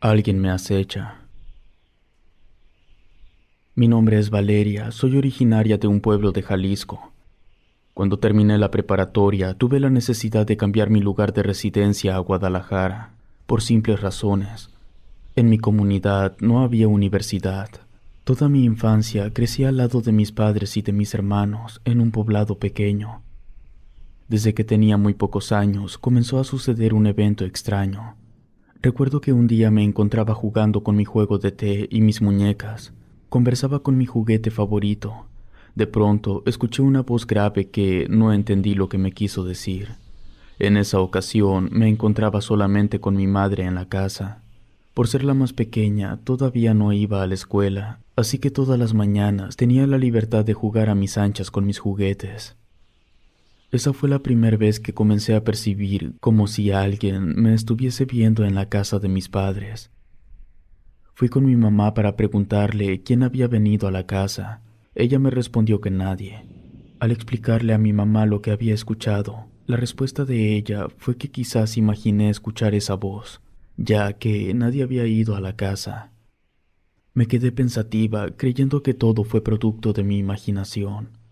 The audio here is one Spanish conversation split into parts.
Alguien me acecha. Mi nombre es Valeria, soy originaria de un pueblo de Jalisco. Cuando terminé la preparatoria, tuve la necesidad de cambiar mi lugar de residencia a Guadalajara, por simples razones. En mi comunidad no había universidad. Toda mi infancia crecí al lado de mis padres y de mis hermanos en un poblado pequeño. Desde que tenía muy pocos años, comenzó a suceder un evento extraño. Recuerdo que un día me encontraba jugando con mi juego de té y mis muñecas. Conversaba con mi juguete favorito. De pronto, escuché una voz grave que no entendí lo que me quiso decir. En esa ocasión, me encontraba solamente con mi madre en la casa. Por ser la más pequeña, todavía no iba a la escuela, así que todas las mañanas tenía la libertad de jugar a mis anchas con mis juguetes. Esa fue la primera vez que comencé a percibir como si alguien me estuviese viendo en la casa de mis padres. Fui con mi mamá para preguntarle quién había venido a la casa. Ella me respondió que nadie. Al explicarle a mi mamá lo que había escuchado, la respuesta de ella fue que quizás imaginé escuchar esa voz, ya que nadie había ido a la casa. Me quedé pensativa, creyendo que todo fue producto de mi imaginación.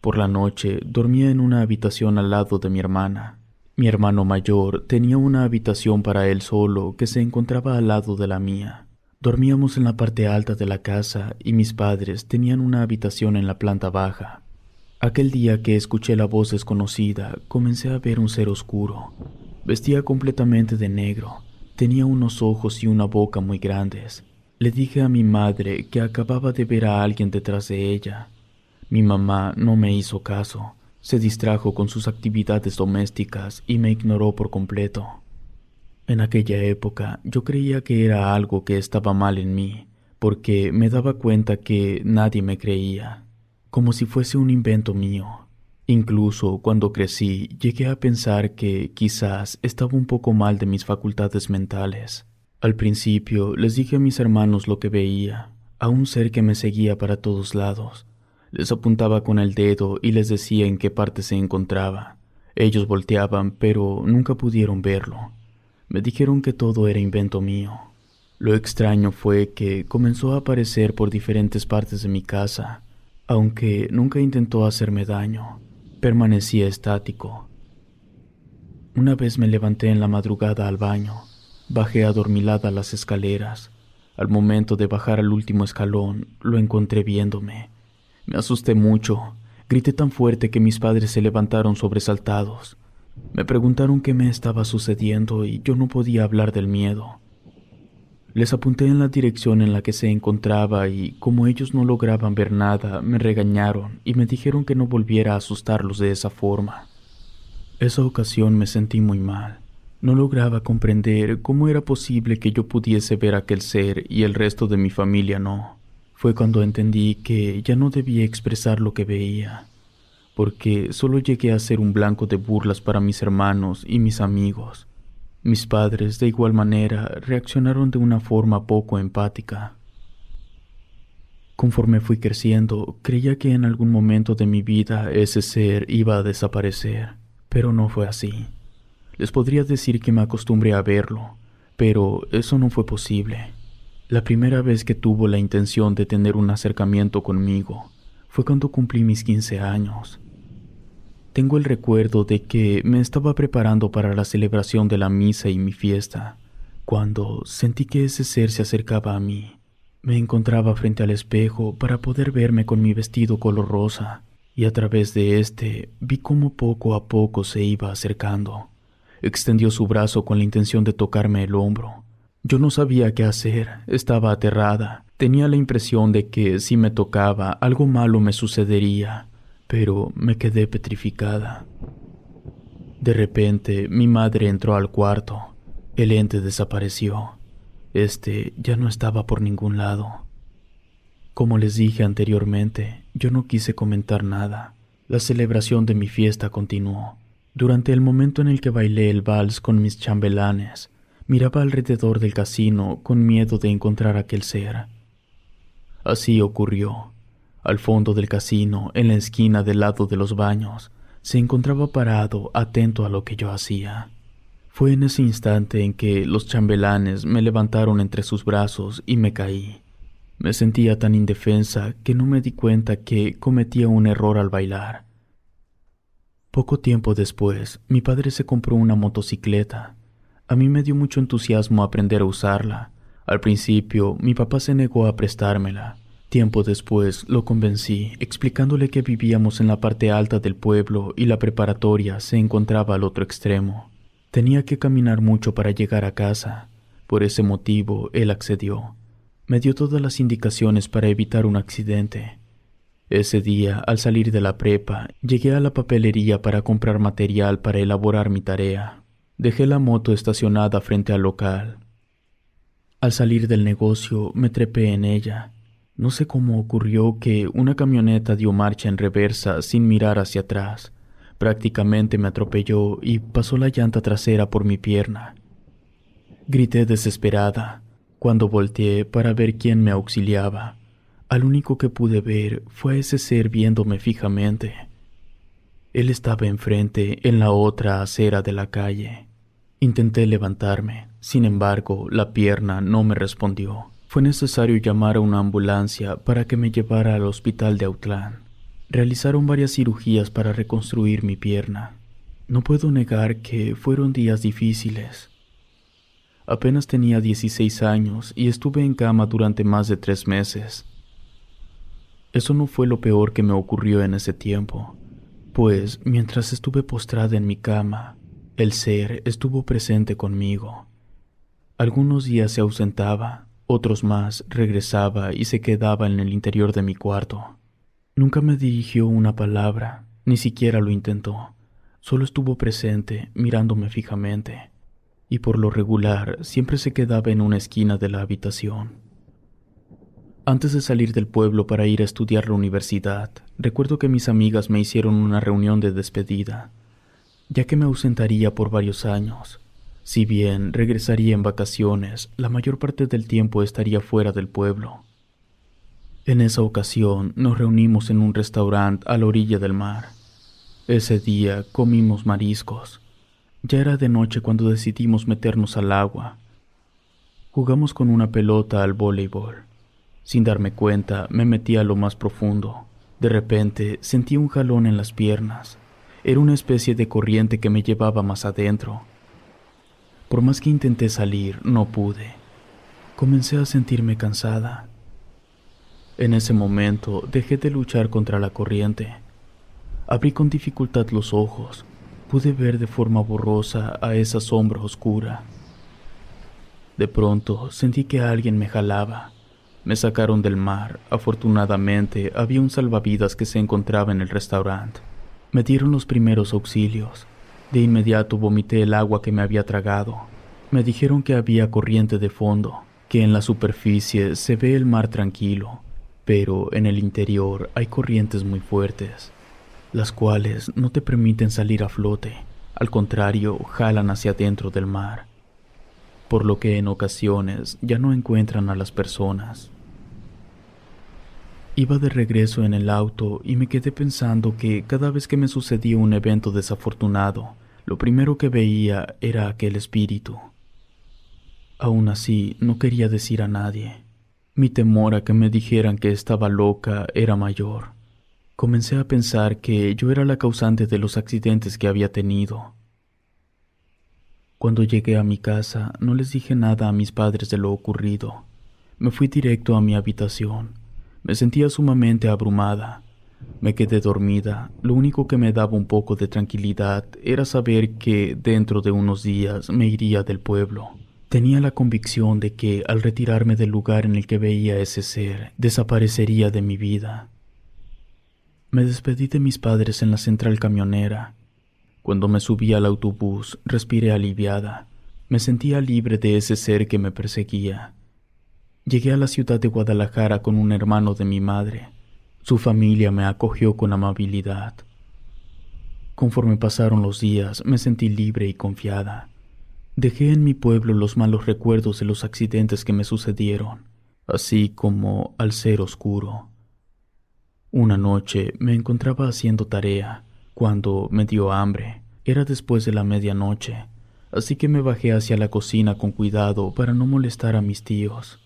Por la noche dormía en una habitación al lado de mi hermana. Mi hermano mayor tenía una habitación para él solo que se encontraba al lado de la mía. Dormíamos en la parte alta de la casa y mis padres tenían una habitación en la planta baja. Aquel día que escuché la voz desconocida, comencé a ver un ser oscuro. Vestía completamente de negro, tenía unos ojos y una boca muy grandes. Le dije a mi madre que acababa de ver a alguien detrás de ella. Mi mamá no me hizo caso, se distrajo con sus actividades domésticas y me ignoró por completo. En aquella época yo creía que era algo que estaba mal en mí, porque me daba cuenta que nadie me creía, como si fuese un invento mío. Incluso cuando crecí llegué a pensar que quizás estaba un poco mal de mis facultades mentales. Al principio les dije a mis hermanos lo que veía, a un ser que me seguía para todos lados. Les apuntaba con el dedo y les decía en qué parte se encontraba. Ellos volteaban, pero nunca pudieron verlo. Me dijeron que todo era invento mío. Lo extraño fue que comenzó a aparecer por diferentes partes de mi casa, aunque nunca intentó hacerme daño. Permanecía estático. Una vez me levanté en la madrugada al baño. Bajé adormilada las escaleras. Al momento de bajar al último escalón, lo encontré viéndome. Me asusté mucho. Grité tan fuerte que mis padres se levantaron sobresaltados. Me preguntaron qué me estaba sucediendo y yo no podía hablar del miedo. Les apunté en la dirección en la que se encontraba y, como ellos no lograban ver nada, me regañaron y me dijeron que no volviera a asustarlos de esa forma. Esa ocasión me sentí muy mal. No lograba comprender cómo era posible que yo pudiese ver aquel ser y el resto de mi familia no. Fue cuando entendí que ya no debía expresar lo que veía, porque solo llegué a ser un blanco de burlas para mis hermanos y mis amigos. Mis padres, de igual manera, reaccionaron de una forma poco empática. Conforme fui creciendo, creía que en algún momento de mi vida ese ser iba a desaparecer, pero no fue así. Les podría decir que me acostumbré a verlo, pero eso no fue posible. La primera vez que tuvo la intención de tener un acercamiento conmigo fue cuando cumplí mis 15 años. Tengo el recuerdo de que me estaba preparando para la celebración de la misa y mi fiesta, cuando sentí que ese ser se acercaba a mí. Me encontraba frente al espejo para poder verme con mi vestido color rosa, y a través de este vi cómo poco a poco se iba acercando. Extendió su brazo con la intención de tocarme el hombro. Yo no sabía qué hacer, estaba aterrada. Tenía la impresión de que si me tocaba, algo malo me sucedería, pero me quedé petrificada. De repente, mi madre entró al cuarto. El ente desapareció. Ya no estaba por ningún lado. Como les dije anteriormente, yo no quise comentar nada. La celebración de mi fiesta continuó. Durante el momento en el que bailé el vals con mis chambelanes, miraba alrededor del casino con miedo de encontrar aquel ser. Así ocurrió. Al fondo del casino, en la esquina del lado de los baños, se encontraba parado, atento a lo que yo hacía. Fue en ese instante en que los chambelanes me levantaron entre sus brazos y me caí. Me sentía tan indefensa que no me di cuenta que cometía un error al bailar. Poco tiempo después, mi padre se compró una motocicleta. A mí me dio mucho entusiasmo aprender a usarla. Al principio, mi papá se negó a prestármela. Tiempo después lo convencí, explicándole que vivíamos en la parte alta del pueblo y la preparatoria se encontraba al otro extremo. Tenía que caminar mucho para llegar a casa. Por ese motivo, él accedió. Me dio todas las indicaciones para evitar un accidente. Ese día, al salir de la prepa, llegué a la papelería para comprar material para elaborar mi tarea. Dejé la moto estacionada frente al local. Al salir del negocio, me trepé en ella. No sé cómo ocurrió que una camioneta dio marcha en reversa sin mirar hacia atrás. Prácticamente me atropelló y pasó la llanta trasera por mi pierna. Grité desesperada cuando volteé para ver quién me auxiliaba. Al único que pude ver fue a ese ser viéndome fijamente. Él estaba enfrente, en la otra acera de la calle. Intenté levantarme, sin embargo, la pierna no me respondió. Fue necesario llamar a una ambulancia para que me llevara al hospital de Autlán. Realizaron varias cirugías para reconstruir mi pierna. No puedo negar que fueron días difíciles. Apenas tenía 16 años y estuve en cama durante más de 3 meses. Eso no fue lo peor que me ocurrió en ese tiempo, pues mientras estuve postrada en mi cama, el ser estuvo presente conmigo. Algunos días se ausentaba, otros más regresaba y se quedaba en el interior de mi cuarto. Nunca me dirigió una palabra, ni siquiera lo intentó. Solo estuvo presente, mirándome fijamente, y por lo regular siempre se quedaba en una esquina de la habitación. Antes de salir del pueblo para ir a estudiar la universidad, recuerdo que mis amigas me hicieron una reunión de despedida, ya que me ausentaría por varios años. Si bien regresaría en vacaciones, la mayor parte del tiempo estaría fuera del pueblo. En esa ocasión nos reunimos en un restaurante a la orilla del mar. Ese día comimos mariscos. Ya era de noche cuando decidimos meternos al agua. Jugamos con una pelota al voleibol. Sin darme cuenta, me metí a lo más profundo. De repente, sentí un jalón en las piernas. Era una especie de corriente que me llevaba más adentro. Por más que intenté salir, no pude. Comencé a sentirme cansada. En ese momento, dejé de luchar contra la corriente. Abrí con dificultad los ojos. Pude ver de forma borrosa a esa sombra oscura. De pronto, sentí que alguien me jalaba. Me sacaron del mar. Afortunadamente, había un salvavidas que se encontraba en el restaurante. Me dieron los primeros auxilios. De inmediato vomité el agua que me había tragado. Me dijeron que había corriente de fondo, que en la superficie se ve el mar tranquilo, pero en el interior hay corrientes muy fuertes, las cuales no te permiten salir a flote. Al contrario, jalan hacia adentro del mar, por lo que en ocasiones ya no encuentran a las personas. Iba de regreso en el auto y me quedé pensando que cada vez que me sucedía un evento desafortunado, lo primero que veía era aquel espíritu. Aún así, no quería decir a nadie. Mi temor a que me dijeran que estaba loca era mayor. Comencé a pensar que yo era la causante de los accidentes que había tenido. Cuando llegué a mi casa, no les dije nada a mis padres de lo ocurrido. Me fui directo a mi habitación. Me sentía sumamente abrumada. Me quedé dormida. Lo único que me daba un poco de tranquilidad era saber que dentro de unos días me iría del pueblo. Tenía la convicción de que al retirarme del lugar en el que veía a ese ser, desaparecería de mi vida. Me despedí de mis padres en la central camionera. Cuando me subí al autobús, respiré aliviada. Me sentía libre de ese ser que me perseguía. Llegué a la ciudad de Guadalajara con un hermano de mi madre. Su familia me acogió con amabilidad. Conforme pasaron los días, me sentí libre y confiada. Dejé en mi pueblo los malos recuerdos de los accidentes que me sucedieron, así como al ser oscuro. Una noche me encontraba haciendo tarea, cuando me dio hambre. Era después de la medianoche. así que me bajé hacia la cocina con cuidado para no molestar a mis tíos.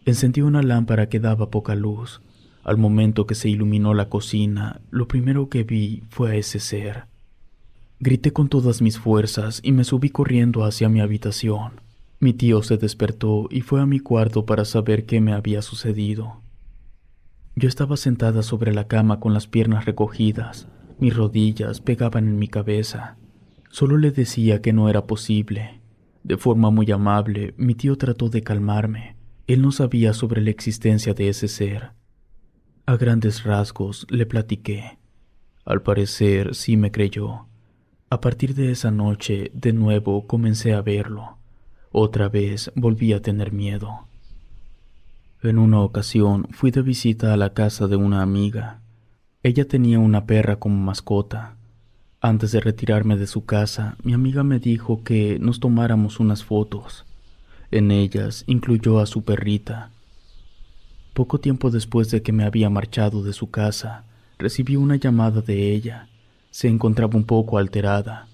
Encendí una lámpara que daba poca luz. Al momento que se iluminó la cocina, lo primero que vi fue a ese ser. Grité con todas mis fuerzas y me subí corriendo hacia mi habitación. Mi tío se despertó y fue a mi cuarto para saber qué me había sucedido. Yo estaba sentada sobre la cama con las piernas recogidas, mis rodillas pegaban en mi cabeza. Solo le decía que no era posible. De forma muy amable, mi tío trató de calmarme. Él no sabía sobre la existencia de ese ser. A grandes rasgos le platiqué. Al parecer sí me creyó. A partir de esa noche, de nuevo comencé a verlo. Otra vez volví a tener miedo. En una ocasión fui de visita a la casa de una amiga. Ella tenía una perra como mascota. Antes de retirarme de su casa, mi amiga me dijo que nos tomáramos unas fotos. En ellas incluyó a su perrita. Poco tiempo después de que me había marchado de su casa, recibí una llamada de ella. Se encontraba un poco alterada.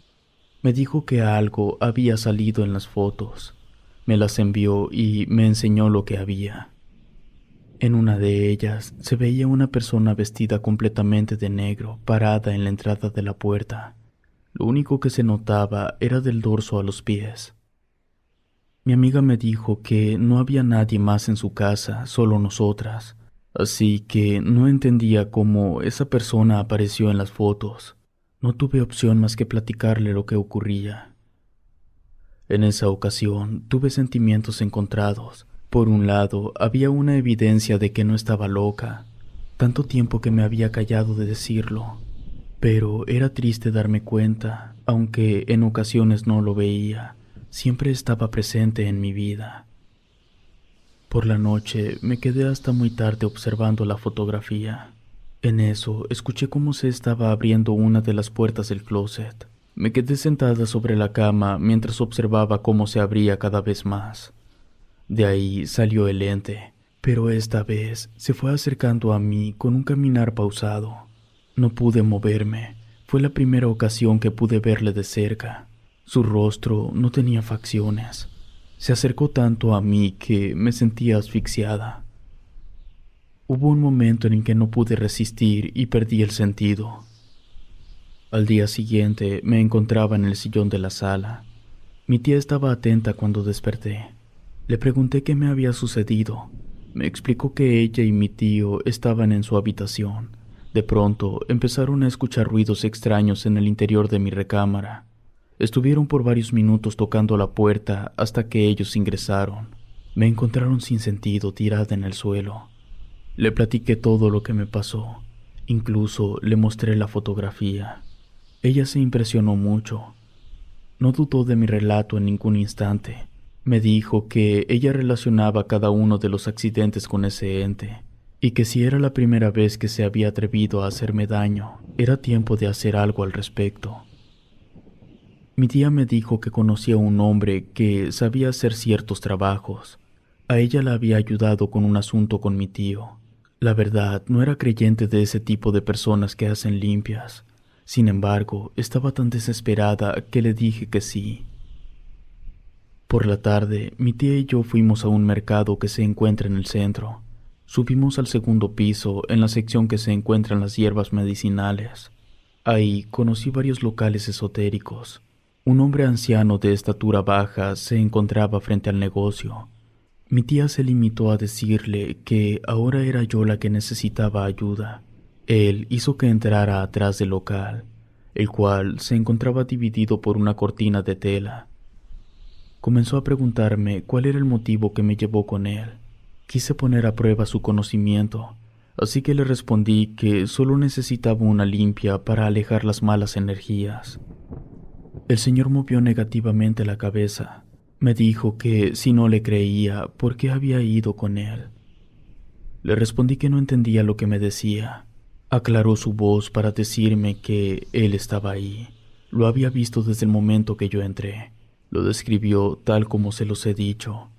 Me dijo que algo había salido en las fotos. Me las envió y me enseñó lo que había. En una de ellas se veía una persona vestida completamente de negro, parada en la entrada de la puerta. Lo único que se notaba era del dorso a los pies. Mi amiga me dijo que no había nadie más en su casa, solo nosotras, así que no entendía cómo esa persona apareció en las fotos. No tuve opción más que platicarle lo que ocurría. En esa ocasión tuve sentimientos encontrados. Por un lado, había una evidencia de que no estaba loca, tanto tiempo que me había callado de decirlo, pero era triste darme cuenta, aunque en ocasiones no lo veía, siempre estaba presente en mi vida. Por la noche me quedé hasta muy tarde observando la fotografía. En eso escuché cómo se estaba abriendo una de las puertas del closet. Me quedé sentada sobre la cama mientras observaba cómo se abría cada vez más. De ahí salió el ente, pero esta vez se fue acercando a mí con un caminar pausado. No pude moverme. Fue la primera ocasión que pude verle de cerca. Su rostro no tenía facciones. Se acercó tanto a mí que me sentía asfixiada. Hubo un momento en el que no pude resistir y perdí el sentido. Al día siguiente me encontraba en el sillón de la sala. Mi tía estaba atenta cuando desperté. Le pregunté qué me había sucedido. Me explicó que ella y mi tío estaban en su habitación. De pronto empezaron a escuchar ruidos extraños en el interior de mi recámara. Estuvieron por varios minutos tocando la puerta hasta que ellos ingresaron. Me encontraron sin sentido, tirada en el suelo. Le platiqué todo lo que me pasó. Incluso le mostré la fotografía. Ella se impresionó mucho. No dudó de mi relato en ningún instante. Me dijo que ella relacionaba cada uno de los accidentes con ese ente, y que si era la primera vez que se había atrevido a hacerme daño, era tiempo de hacer algo al respecto. Mi tía me dijo que conocía a un hombre que sabía hacer ciertos trabajos. A ella la había ayudado con un asunto con mi tío. La verdad, no era creyente de ese tipo de personas que hacen limpias. Sin embargo, estaba tan desesperada que le dije que sí. Por la tarde, mi tía y yo fuimos a un mercado que se encuentra en el centro. Subimos al segundo piso, en la sección que se encuentran las hierbas medicinales. Ahí conocí varios locales esotéricos. Un hombre anciano de estatura baja se encontraba frente al negocio. Mi tía se limitó a decirle que ahora era yo la que necesitaba ayuda. Él hizo que entrara atrás del local, el cual se encontraba dividido por una cortina de tela. Comenzó a preguntarme cuál era el motivo que me llevó con él. Quise poner a prueba su conocimiento, así que le respondí que solo necesitaba una limpia para alejar las malas energías. El señor movió negativamente la cabeza. Me dijo que si no le creía, ¿por qué había ido con él? Le respondí que no entendía lo que me decía. Aclaró su voz para decirme que él estaba ahí. Lo había visto desde el momento que yo entré. Lo describió tal como se los he dicho.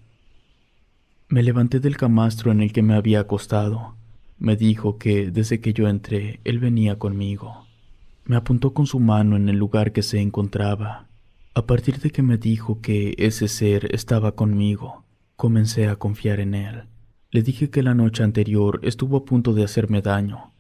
Me levanté del camastro en el que me había acostado. Me dijo que desde que yo entré, él venía conmigo. Me apuntó con su mano en el lugar que se encontraba. A partir de que me dijo que ese ser estaba conmigo, comencé a confiar en él. Le dije que la noche anterior estuvo a punto de hacerme daño.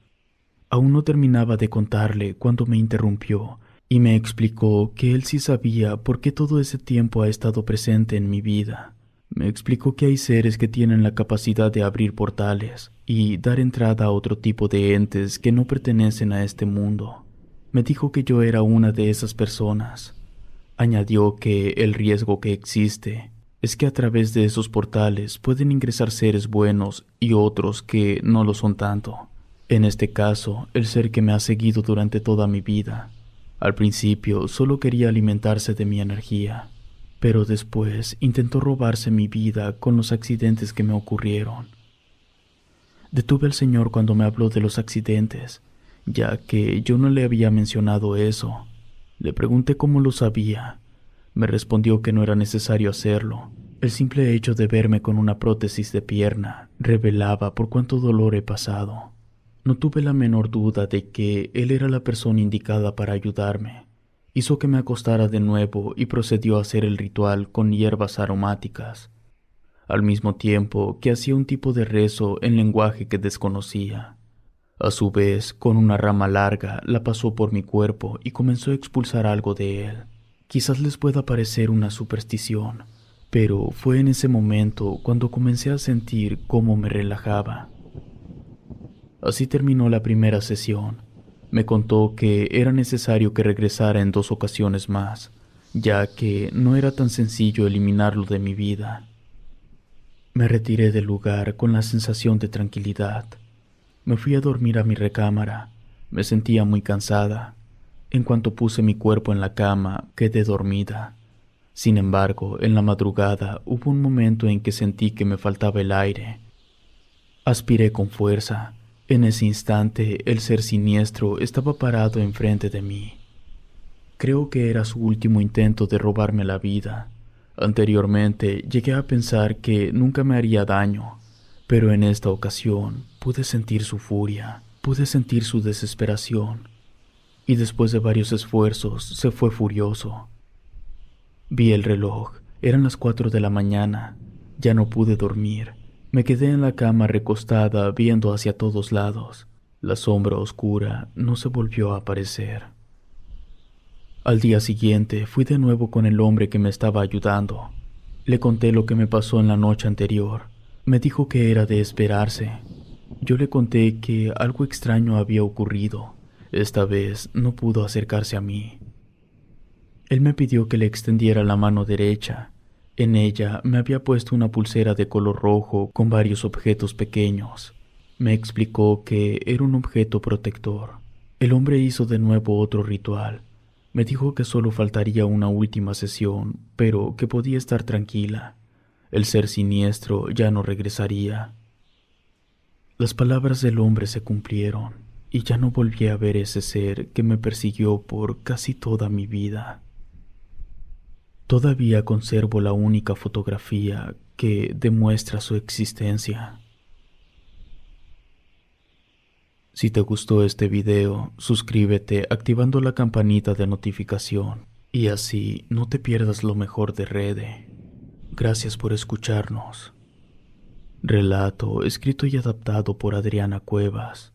Aún no terminaba de contarle cuando me interrumpió y me explicó que él sí sabía por qué todo ese tiempo ha estado presente en mi vida. Me explicó que hay seres que tienen la capacidad de abrir portales y dar entrada a otro tipo de entes que no pertenecen a este mundo. Me dijo que yo era una de esas personas. Añadió que el riesgo que existe es que a través de esos portales pueden ingresar seres buenos y otros que no lo son tanto. En este caso, el ser que me ha seguido durante toda mi vida. Al principio solo quería alimentarse de mi energía, pero después intentó robarse mi vida con los accidentes que me ocurrieron. Detuve al señor cuando me habló de los accidentes, ya que yo no le había mencionado eso. Le pregunté cómo lo sabía. Me respondió que no era necesario hacerlo. El simple hecho de verme con una prótesis de pierna revelaba por cuánto dolor he pasado. No tuve la menor duda de que él era la persona indicada para ayudarme. Hizo que me acostara de nuevo y procedió a hacer el ritual con hierbas aromáticas, al mismo tiempo que hacía un tipo de rezo en lenguaje que desconocía. A su vez, con una rama larga, la pasó por mi cuerpo y comenzó a expulsar algo de él. Quizás les pueda parecer una superstición, pero fue en ese momento cuando comencé a sentir cómo me relajaba. Así terminó la primera sesión. Me contó que era necesario que regresara en 2 ocasiones más, ya que no era tan sencillo eliminarlo de mi vida. Me retiré del lugar con la sensación de tranquilidad. Me fui a dormir a mi recámara. Me sentía muy cansada. En cuanto puse mi cuerpo en la cama, quedé dormida. Sin embargo, en la madrugada hubo un momento en que sentí que me faltaba el aire. Aspiré con fuerza. En ese instante, el ser siniestro estaba parado enfrente de mí. Creo que era su último intento de robarme la vida. Anteriormente, llegué a pensar que nunca me haría daño, pero en esta ocasión pude sentir su furia, pude sentir su desesperación, y después de varios esfuerzos se fue furioso. Vi el reloj, eran las 4 de la mañana, ya no pude dormir. Me quedé en la cama recostada viendo hacia todos lados. La sombra oscura no se volvió a aparecer. Al día siguiente fui de nuevo con el hombre que me estaba ayudando. Le conté lo que me pasó en la noche anterior. Me dijo que era de esperarse. Yo le conté que algo extraño había ocurrido. Esta vez no pudo acercarse a mí. Él me pidió que le extendiera la mano derecha. En ella me había puesto una pulsera de color rojo con varios objetos pequeños. Me explicó que era un objeto protector. El hombre hizo de nuevo otro ritual. Me dijo que solo faltaría una última sesión, pero que podía estar tranquila. El ser siniestro ya no regresaría. Las palabras del hombre se cumplieron, y ya no volví a ver ese ser que me persiguió por casi toda mi vida. Todavía conservo la única fotografía que demuestra su existencia. Si te gustó este video, suscríbete activando la campanita de notificación y así no te pierdas lo mejor de Rede. Gracias por escucharnos. Relato escrito y adaptado por Adriana Cuevas.